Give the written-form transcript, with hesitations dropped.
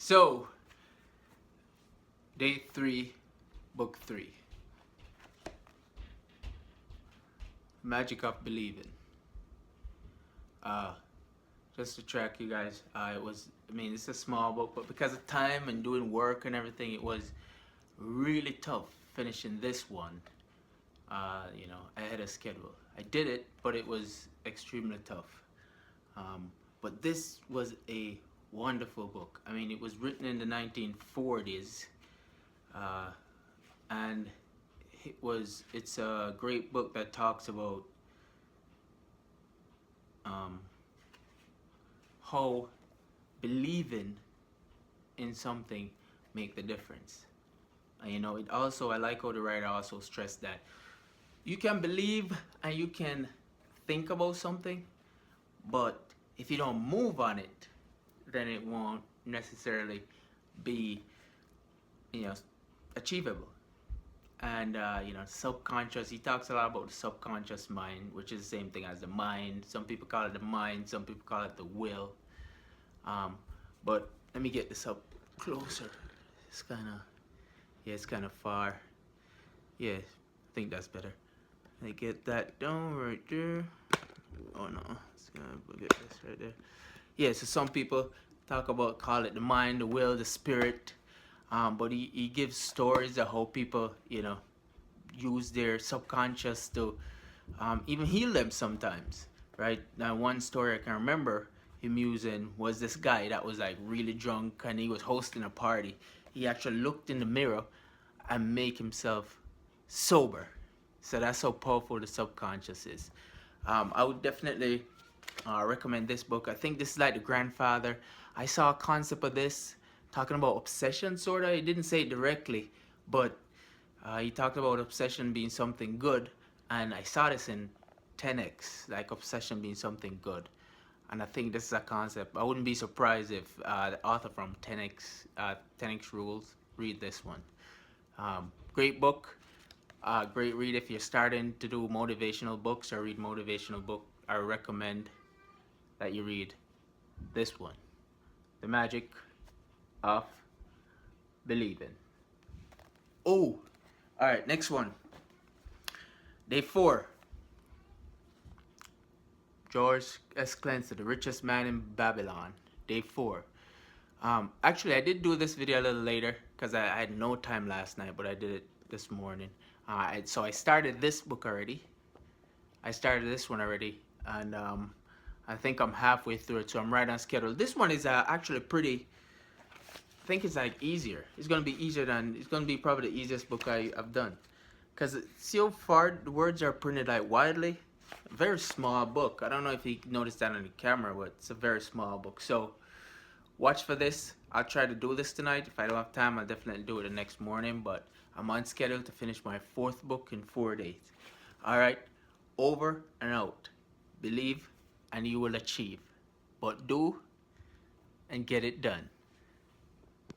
So, day 3, book 3. Magic of Believing. Just to track you guys, it's a small book, but because of time and doing work and everything, it was really tough finishing this one, ahead of schedule. I did it, but it was extremely tough. But this was a wonderful book. I mean, it was written in the 1940s, and it's a great book that talks about how believing in something make the difference. It also, I like how the writer also stressed that you can believe and you can think about something, but if you don't move on it, then it won't necessarily be, achievable. And subconscious, he talks a lot about the subconscious mind, which is the same thing as the mind. Some people call it the mind, some people call it the will. But let me get this up closer. It's kind of far. Yeah, I think that's better. Let me get that down right there. Oh no, it's gonna get this right there. Yeah, so some people call it the mind, the will, the spirit. But he gives stories of how people, use their subconscious to even heal them sometimes, right? Now, one story I can remember him using was this guy that was like really drunk and he was hosting a party. He actually looked in the mirror and make himself sober. So that's how powerful the subconscious is. I would definitely recommend this book. I think this is like the grandfather. I saw a concept of this talking about obsession, sort of. He didn't say it directly, but he talked about obsession being something good, and I saw this in 10x, like obsession being something good. And I think this is a concept. I wouldn't be surprised if the author from 10x Rules read this one. Great book, great read if you're starting to do motivational books or read motivational book. I recommend that you read this one, The Magic of Believing. Oh, all right, next one. Day 4. George S. Clancy, The Richest Man in Babylon. Day 4. Actually, I did do this video a little later because I had no time last night, but I did it this morning. So I started this book already. I started this one already, and I think I'm halfway through it, so I'm right on schedule. This one is actually pretty. I think it's like easier. It's gonna be probably the easiest book I've done, because see how far the words are printed like widely. A very small book. I don't know if you noticed that on the camera, but it's a very small book. So watch for this. I'll try to do this tonight. If I don't have time, I'll definitely do it the next morning, but I'm on schedule to finish my 4th book in 4 days. All right, over and out. Believe and you will achieve, but do and get it done.